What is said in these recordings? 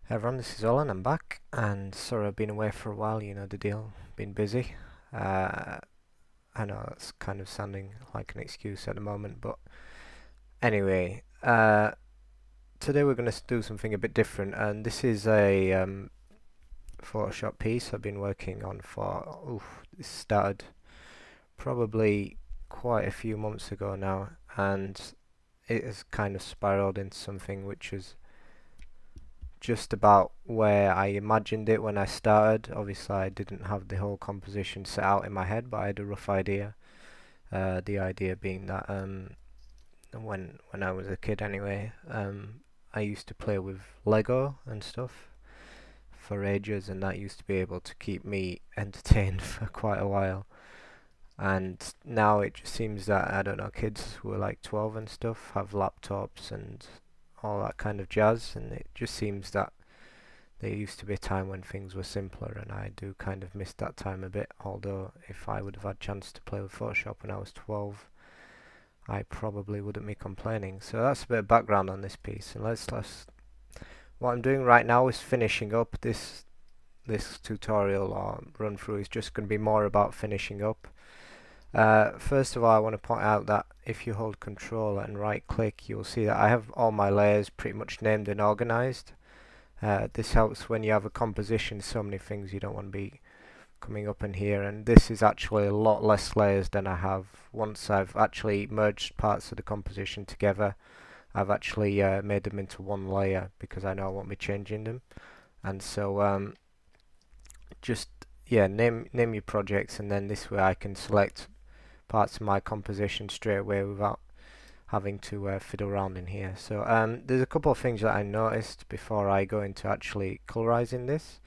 Hey everyone, this is Zola and I'm back, and sorry I've been away for a while, you know the deal, been busy. Uh, I know it's kind of sounding like an excuse at the moment, but anyway, today we're going to do something a bit different, and this is a Photoshop piece I've been working on for, this started probably quite a few months ago now, and it has kind of spiraled into something which is just about where I imagined it when I started. Obviously, I didn't have the whole composition set out in my head, but I had a rough idea. The idea being that when I was a kid, anyway, I used to play with Lego and stuff for ages, and that used to be able to keep me entertained for quite a while. And now it just seems that I don't know, kids who are like 12 and stuff have laptops and all that kind of jazz, and it just seems that there used to be a time when things were simpler, and I do kind of miss that time a bit. Although, if I would have had a chance to play with Photoshop when I was 12, I probably wouldn't be complaining. So that's a bit of background on this piece. And let's. What I'm doing right now is finishing up this tutorial or run through is just going to be more about finishing up. First of all, I want to point out that if you hold Control and right click, you'll see that I have all my layers pretty much named and organized. This helps when you have a composition, so many things you don't want to be coming up in here, and this is actually a lot less layers than I have. Once I've actually merged parts of the composition together, I've actually made them into one layer because I know I won't be changing them. And so just name your projects, and then this way I can select parts of my composition straight away without having to fiddle around in here. So there's a couple of things that I noticed before I go into actually colorizing this.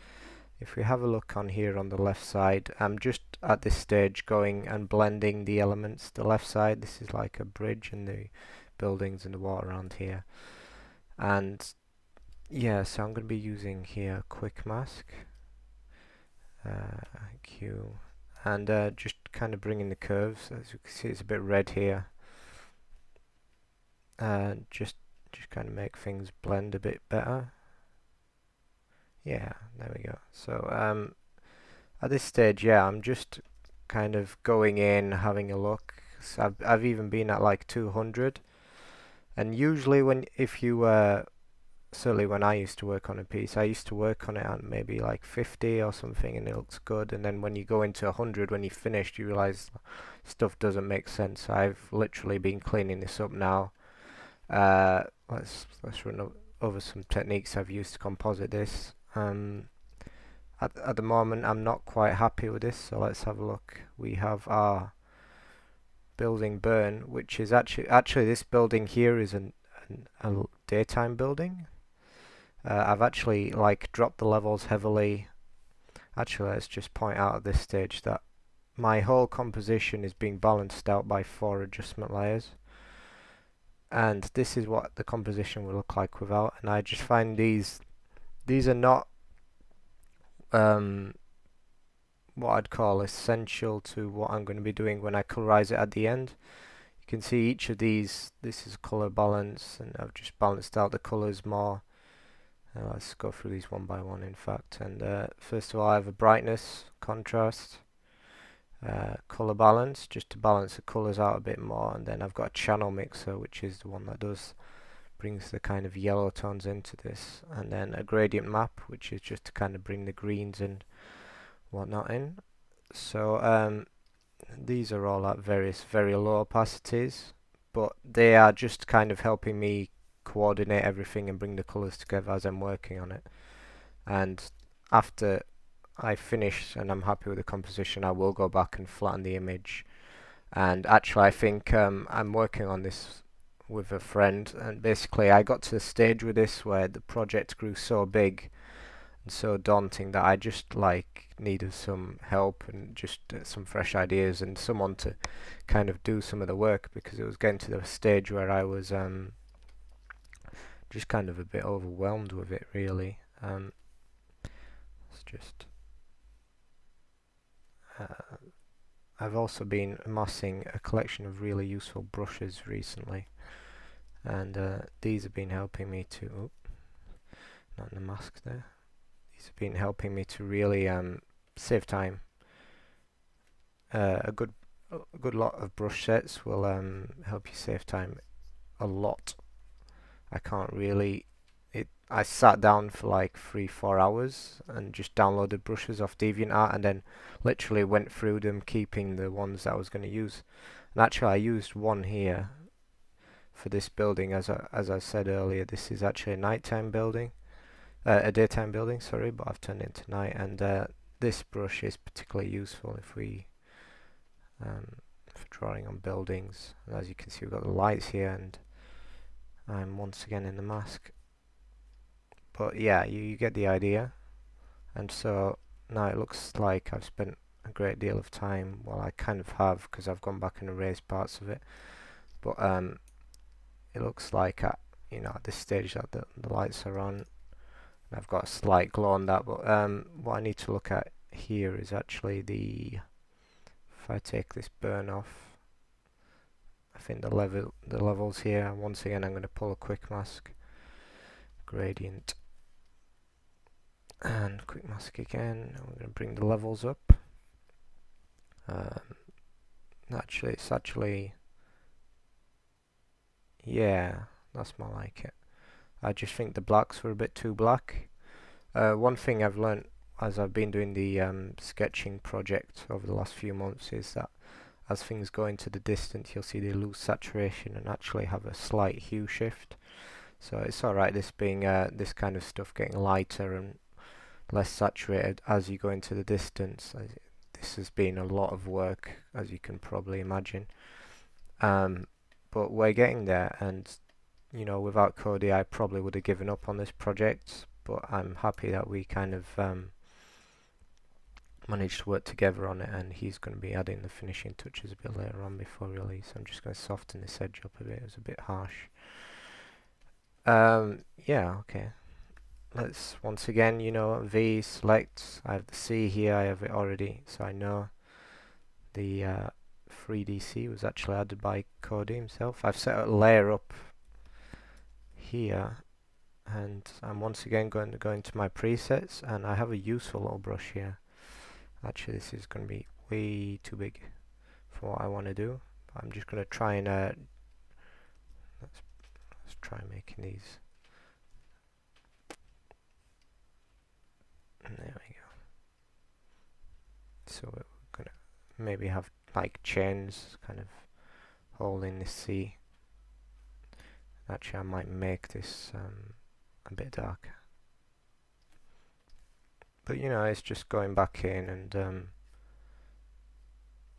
If we have a look on here on the left side, I'm just at this stage going and blending the elements. The left side, this is like a bridge and the buildings and the water around here. And yeah, so I'm going to be using here quick mask, Q, and just kind of bringing the curves. As you can see, it's a bit red here. Just kind of make things blend a bit better. Yeah, there we go. So at this stage, yeah, I'm just kind of going in, having a look. So I've even been at like 200, and usually if you certainly when I used to work on a piece, I used to work on it at maybe like 50 or something, and it looks good. And then when you go into 100, when you finished, you realize stuff doesn't make sense. I've literally been cleaning this up now. Let's run over some techniques I've used to composite this. At the moment, I'm not quite happy with this, so let's have a look. We have our building burn, which is actually this building here is a daytime building. I've actually like dropped the levels heavily. Actually, let's just point out at this stage that my whole composition is being balanced out by 4 adjustment layers, and this is what the composition will look like without. And I just find these are not what I'd call essential to what I'm going to be doing when I colorize it at the end. You can see each of these, this is color balance, and I've just balanced out the colors more. Let's go through these one by one, in fact. And first of all, I have a brightness, contrast, color balance, just to balance the colors out a bit more. And then I've got a channel mixer, which is the one that brings the kind of yellow tones into this. And then a gradient map, which is just to kind of bring the greens and whatnot in. So these are all at various very low opacities, but they are just kind of helping me coordinate everything and bring the colors together as I'm working on it. And after I finish and I'm happy with the composition, I will go back and flatten the image. And actually, I think I'm working on this with a friend, and basically I got to the stage with this where the project grew so big and so daunting that I just like needed some help and just some fresh ideas and someone to kind of do some of the work, because it was getting to the stage where I was just kind of a bit overwhelmed with it, really. It's just I've also been amassing a collection of really useful brushes recently, and these have been helping me to not in the mask there. These have been helping me to really save time. A good lot of brush sets will help you save time a lot. I can't really. I sat down for like 3-4 hours and just downloaded brushes off DeviantArt and then literally went through them, keeping the ones that I was going to use. And actually, I used one here for this building, as I said earlier. This is actually a nighttime building, a daytime building, sorry, but I've turned it into night. And this brush is particularly useful if we for drawing on buildings. And as you can see, we've got the lights here, and I'm once again in the mask. But yeah, you get the idea. And so now it looks like I've spent a great deal of time. Well, I kind of have, because I've gone back and erased parts of it. But it looks like at at this stage that the lights are on. I've got a slight glow on that. But what I need to look at here is actually if I take this burn off, I think the levels here. Once again, I'm going to pull a quick mask, gradient, and quick mask again. I'm going to bring the levels up. It's actually, yeah, that's more like it. I just think the blacks were a bit too black. One thing I've learnt as I've been doing the sketching project over the last few months is that as things go into the distance, you'll see they lose saturation and actually have a slight hue shift. So it's alright, this being this kind of stuff getting lighter and less saturated as you go into the distance. This has been a lot of work, as you can probably imagine. But we're getting there, and without Cody I probably would have given up on this project, but I'm happy that we kind of managed to work together on it, and he's going to be adding the finishing touches a bit later on before release. I'm just going to soften this edge up a bit, it was a bit harsh. Yeah, okay. Let's once again, V, select. I have the C here, I have it already, so I know the 3DC was actually added by Cody himself. I've set a layer up here, and I'm once again going to go into my presets, and I have a useful little brush here. Actually, this is going to be way too big for what I want to do. I'm just going to try and let's try making these. And there we go. So we're going to maybe have like chains kind of holding the C. Actually, I might make this a bit darker. But it's just going back in and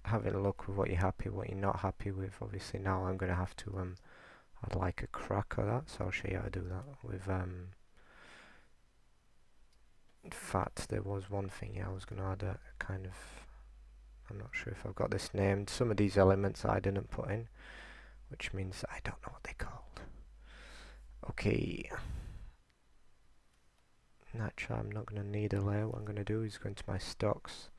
having a look with what you're happy, what you're not happy with. Obviously now I'm going to have to add like a crack of that, so I'll show you how to do that with in fact there was one thing I was going to add a kind of, I'm not sure if I've got this named, some of these elements I didn't put in, which means I don't know what they're called. Okay. Naturally, I'm not going to need a layer. What I'm going to do is go into my stocks,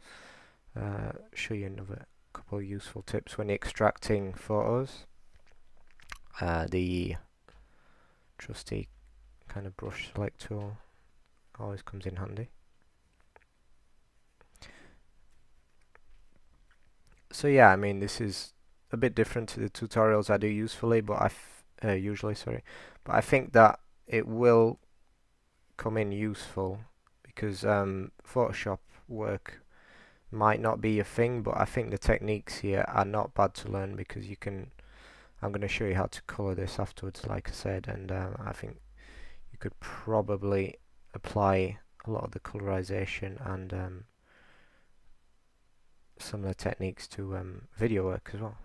show you another couple of useful tips when extracting photos. The trusty kind of brush select tool always comes in handy. So yeah, I mean, this is a bit different to the tutorials I do usually, but I think that it will come in useful because Photoshop work might not be a thing, but I think the techniques here are not bad to learn, because I'm going to show you how to color this afterwards, like I said, and I think you could probably apply a lot of the colorization and some of the techniques to video work as well,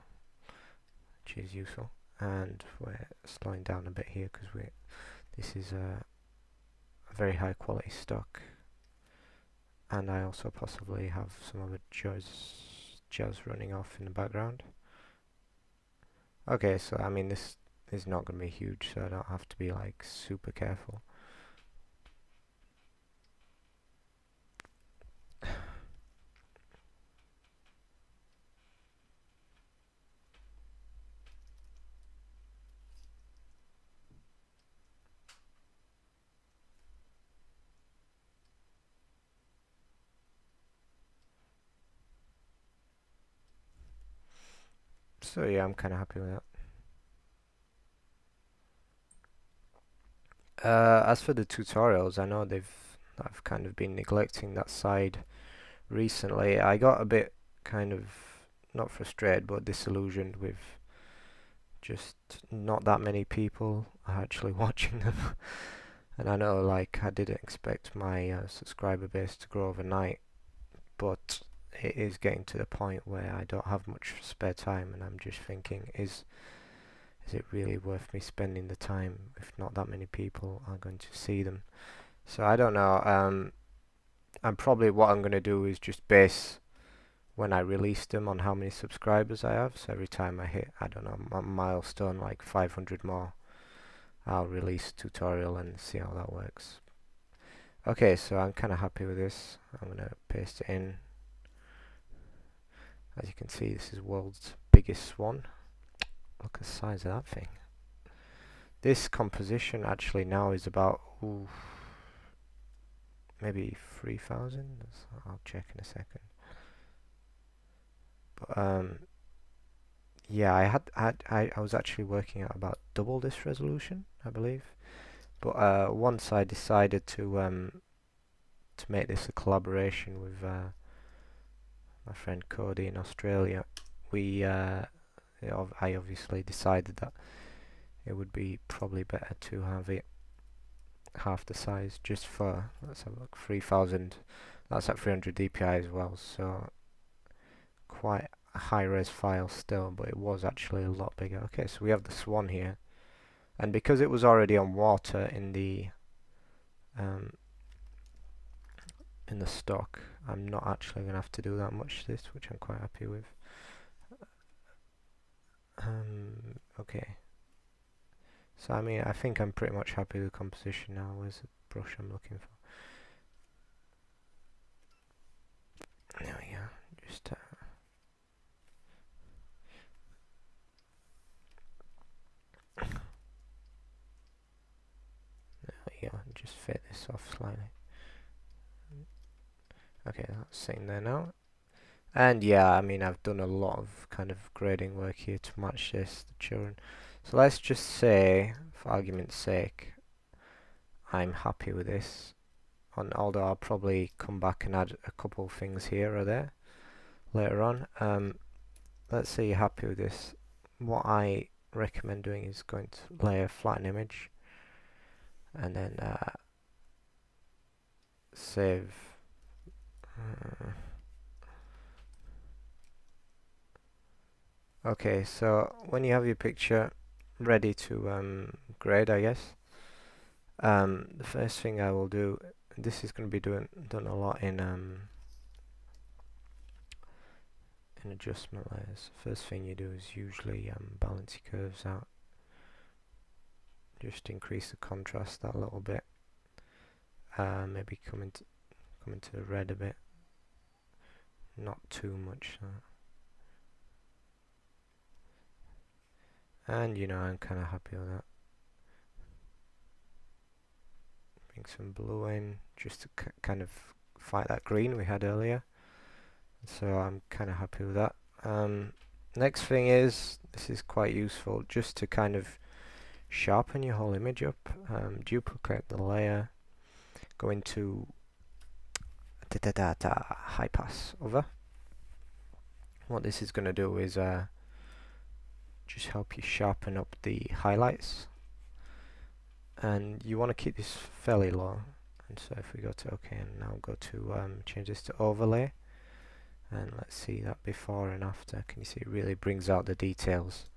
which is useful. And we're slowing down a bit here because this is a very high quality stock, and I also possibly have some other jazz running off in the background. Okay, so I mean this is not going to be huge, so I don't have to be like super careful. So yeah, I'm kind of happy with that. As for the tutorials, I know I've kind of been neglecting that side recently. I got a bit kind of not frustrated but disillusioned with just not that many people are actually watching them. And I know, like, I didn't expect my subscriber base to grow overnight, but it is getting to the point where I don't have much spare time, and I'm just thinking, is it really worth me spending the time if not that many people are going to see them? So I don't know. And probably what I'm going to do is just base when I release them on how many subscribers I have. So every time I hit, I don't know, a milestone like 500 more, I'll release a tutorial and see how that works. Okay, so I'm kind of happy with this. I'm going to paste it in. As you can see, this is world's biggest one. Look at the size of that thing. This composition actually now is about maybe 3,000. I'll check in a second. But yeah, I was actually working at about double this resolution, I believe. But once I decided to make this a collaboration with my friend Cody in Australia, I obviously decided that it would be probably better to have it half the size, just for, let's have a look, 3,000. That's at 300 dpi as well, so quite a high-res file still, but it was actually a lot bigger. Okay, so we have the swan here, and because it was already on water in the stock, I'm not actually going to have to do that much to this, which I'm quite happy with. Okay, so I mean, I think I'm pretty much happy with the composition now. Where's the brush I'm looking for? There we go. Just there we go. Just fit this off slightly. Okay, that's sitting there now. And yeah, I mean, I've done a lot of kind of grading work here to match the children. So let's just say, for argument's sake, I'm happy with this. Although I'll probably come back and add a couple of things here or there later on. Let's say you're happy with this. What I recommend doing is going to layer flatten image, and then save. Okay, so when you have your picture ready to grade, I guess, the first thing I will do, this is going to be done a lot in adjustment layers. First thing you do is usually balance your curves out. Just increase the contrast that little bit. Maybe come into the red a bit. Not too much. And you know, I'm kind of happy with that. Bring some blue in just to kind of fight that green we had earlier. So I'm kind of happy with that. Next thing is, this is quite useful just to kind of sharpen your whole image up. Duplicate the layer, go into high pass over. What this is going to do is just help you sharpen up the highlights, and you want to keep this fairly low. And so if we go to OK and now go to change this to overlay, and let's see that before and after. Can you see it really brings out the details?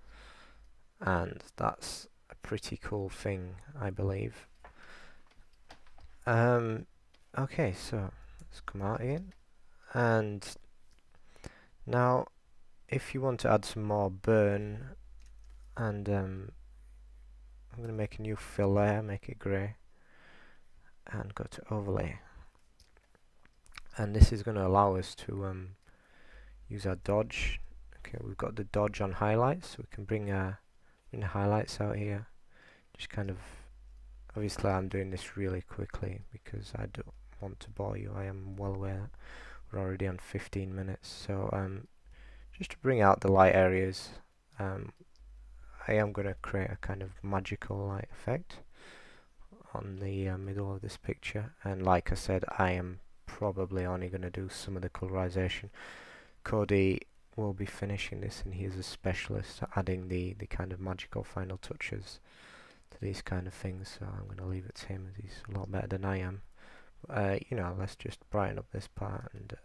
And that's a pretty cool thing, I believe. Okay, so let's come out again, and now if you want to add some more burn, and I'm going to make a new fill layer, make it grey, and go to overlay, and this is going to allow us to use our dodge. Okay, we've got the dodge on highlights, so we can bring the highlights out here. Just kind of, obviously I'm doing this really quickly because I don't want to bore you. I am well aware that we're already on 15 minutes, so just to bring out the light areas I am going to create a kind of magical light effect on the middle of this picture, and like I said, I am probably only going to do some of the colorization. Cody will be finishing this, and he is a specialist at adding the kind of magical final touches to these kind of things, so I'm going to leave it to him, as he's a lot better than I am. You know, let's just brighten up this part, and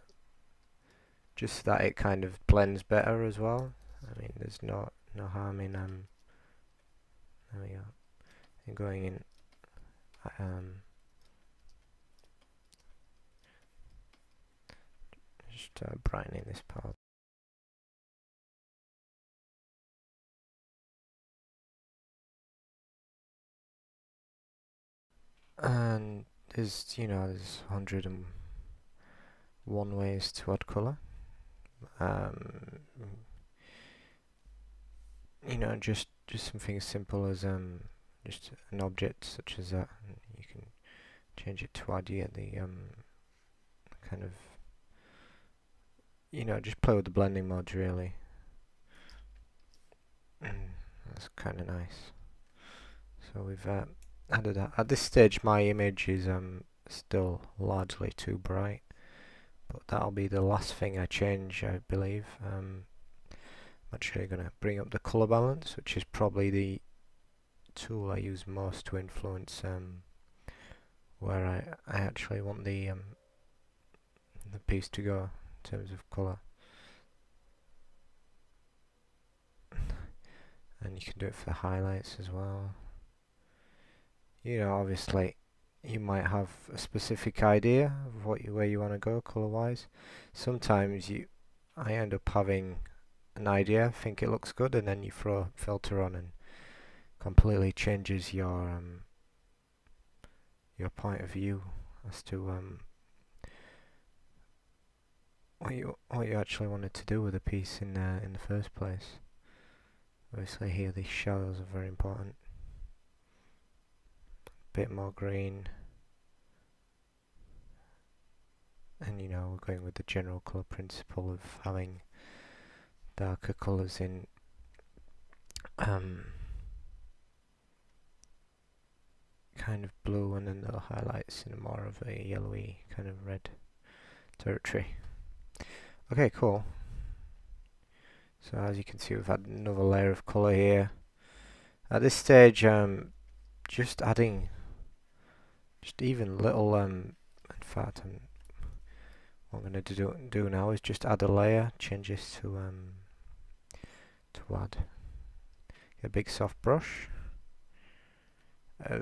just so that it kind of blends better as well. I mean, there's no harm in there we go, in going in just brightening this part. And there's 101 ways to add colour. You know, just something as simple as just an object such as that. And you can change it to add the kind of, you know, just play with the blending modes really. That's kind of nice. So we've added that. At this stage my image is still largely too bright, but that'll be the last thing I change, I believe. I'm actually going to bring up the colour balance, which is probably the tool I use most to influence where I actually want the piece to go in terms of colour. And you can do it for the highlights as well. You know, obviously you might have a specific idea of where you want to go colour wise. Sometimes I end up having an idea, think it looks good, and then you throw a filter on and completely changes your point of view as to what you actually wanted to do with the piece in the first place. Obviously here these shadows are very important. Bit more green, and you know, we're going with the general colour principle of having darker colours in kind of blue, and then the highlights in more of a yellowy kind of red territory. Okay, cool. So as you can see, we've had another layer of colour here. At this stage, just adding just even little in fact, what I'm going to do now is just add a layer, change this to add. Get a big soft brush. I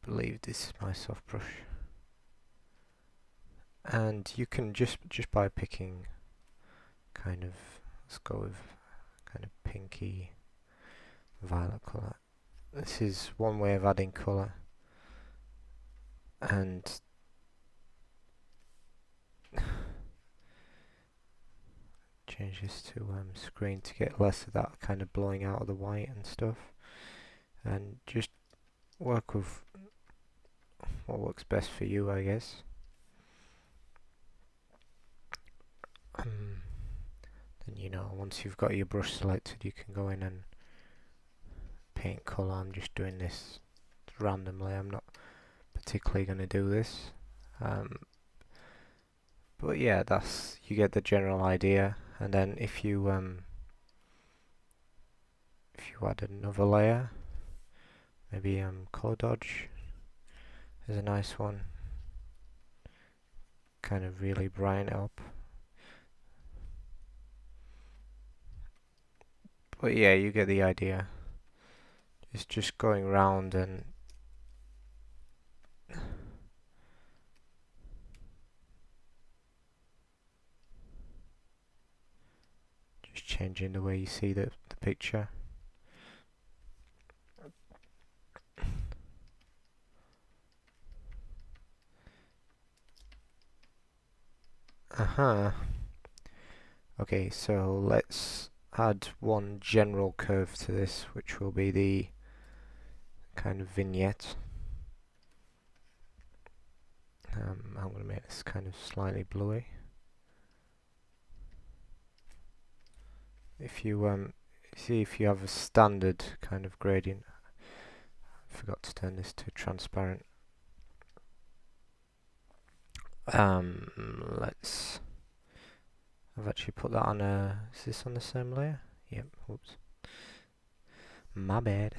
believe this is my soft brush. And you can just by picking kind of, let's go with kind of pinky violet colour. This is one way of adding colour. And change this to screen to get less of that kind of blowing out of the white and stuff, and just work with what works best for you, I guess. Then, you know, once you've got your brush selected, you can go in and paint colour. I'm just doing this randomly, I'm not particularly going to do this, but yeah, you get the general idea. And then if you add another layer, maybe colour dodge is a nice one, kind of really brighten it up. But yeah, you get the idea. It's just going round and just changing the way you see the picture. Okay, so let's add one general curve to this, which will be the kind of vignette. I'm going to make this kind of slightly bluey. If you see if you have a standard kind of gradient. I forgot to turn this to transparent. Let's. I've actually put that on a. Is this on the same layer? Yep. Whoops. My bad.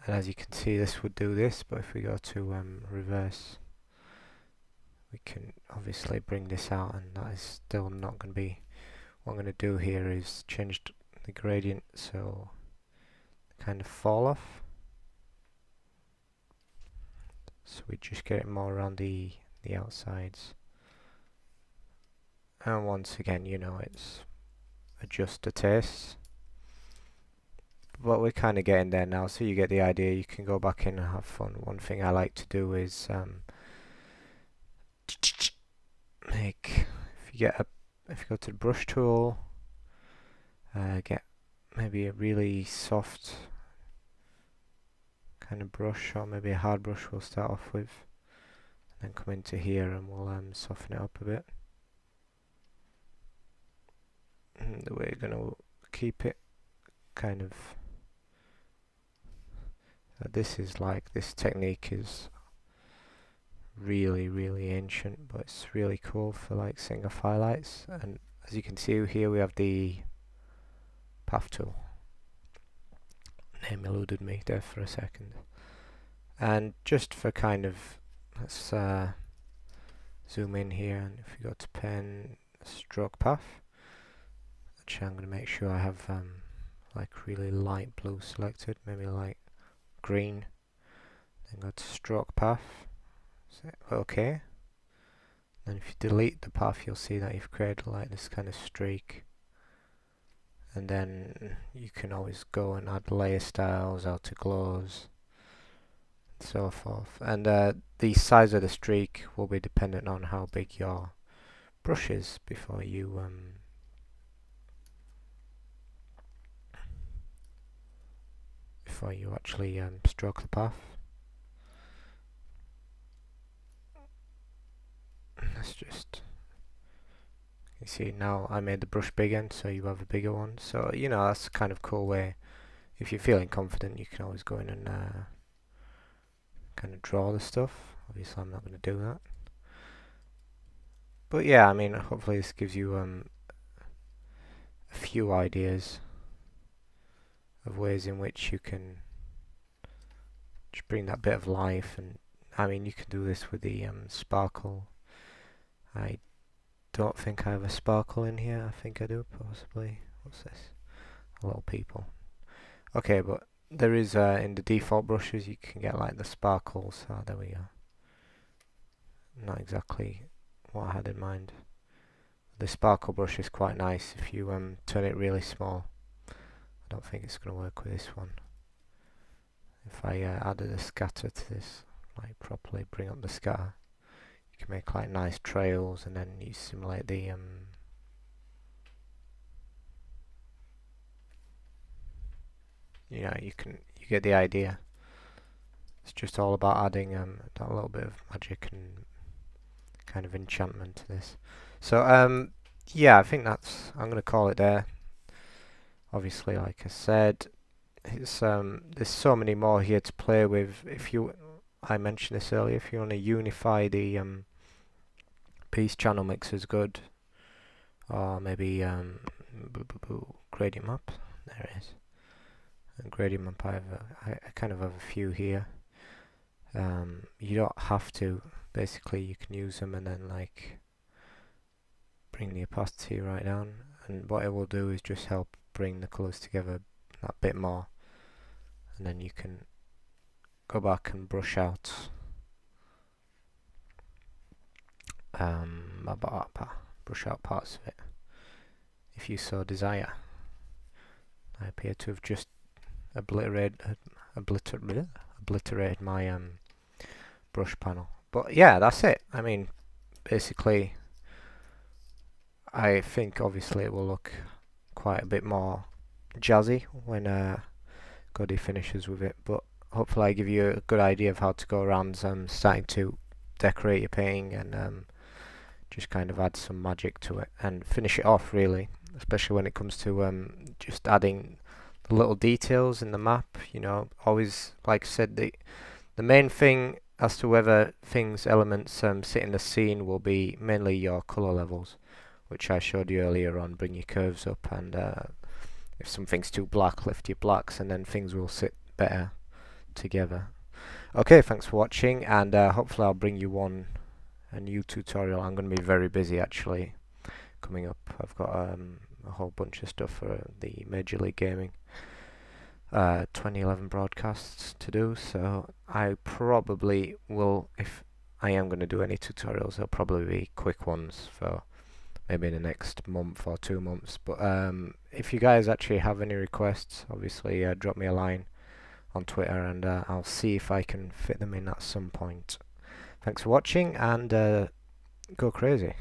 And as you can see, this would do this, but if we go to reverse, we can obviously bring this out, and that is still not going to be. What I'm going to do here is change the gradient so kind of fall off. So we just get it more around the outsides. And once again, you know, it's adjust the taste. But we're kind of getting there now, so you get the idea. You can go back in and have fun. One thing I like to do is make, if you go to the brush tool, get maybe a really soft kind of brush, or maybe a hard brush we'll start off with, and then come into here and we'll soften it up a bit. And we're going to keep it kind of, this technique is really ancient, but it's really cool for like setting off highlights. And as you can see here, we have the path tool. Name eluded me there for a second. And just for kind of, let's zoom in here, and if we go to pen, stroke path, actually I'm going to make sure I have like really light blue selected, maybe like green, then go to stroke path, say OK. Then if you delete the path, you'll see that you've created like this kind of streak. And then you can always go and add layer styles, outer glows, and so forth. And the size of the streak will be dependent on how big your brush is before you actually stroke the path. Let's just, you see now I made the brush big end, so you have a bigger one. So you know, that's a kind of cool way. If you're feeling confident, you can always go in and kind of draw the stuff. Obviously I'm not going to do that, but yeah, I mean, hopefully this gives you a few ideas of ways in which you can just bring that bit of life. And I mean, you can do this with the sparkle. I don't think I have a sparkle in here. I think I do, possibly. What's this? A little people. Okay, but there is in the default brushes you can get like the sparkles. Ah, there we go. Not exactly what I had in mind. The sparkle brush is quite nice if you turn it really small. I don't think it's going to work with this one. If I added a scatter to this, like properly bring up the scatter, you can make like nice trails, and then you simulate the you know, you get the idea. It's just all about adding that little bit of magic and kind of enchantment to this. So yeah, I think that's, I'm going to call it there. Obviously, like I said, it's there's so many more here to play with. I mentioned this earlier, if you want to unify the piece, channel mixer is good, or maybe gradient map. There it is. And gradient map, I kind of have a few here. You don't have to. Basically, you can use them and then like bring the opacity right down, and what it will do is just help bring the colours together that bit more, and then you can go back and brush out parts of it if you so desire. I appear to have just obliterated my brush panel, but yeah, that's it. I mean, basically I think obviously it will look quite a bit more jazzy when Goddy finishes with it, but hopefully I give you a good idea of how to go around starting to decorate your painting and just kind of add some magic to it and finish it off really. especially when it comes to just adding the little details in the map. You know, always, like I said, the main thing as to whether things, elements sit in the scene will be mainly your colour levels, which I showed you earlier on. Bring your curves up, and if something's too black, lift your blacks, and then things will sit better together. Okay, thanks for watching, and hopefully I'll bring you a new tutorial. I'm going to be very busy actually coming up. I've got a whole bunch of stuff for the Major League Gaming 2011 broadcasts to do, so I probably will, if I am going to do any tutorials, they'll probably be quick ones for maybe in the next month or 2 months. But if you guys actually have any requests, obviously drop me a line on Twitter, and I'll see if I can fit them in at some point. Thanks for watching, and go crazy.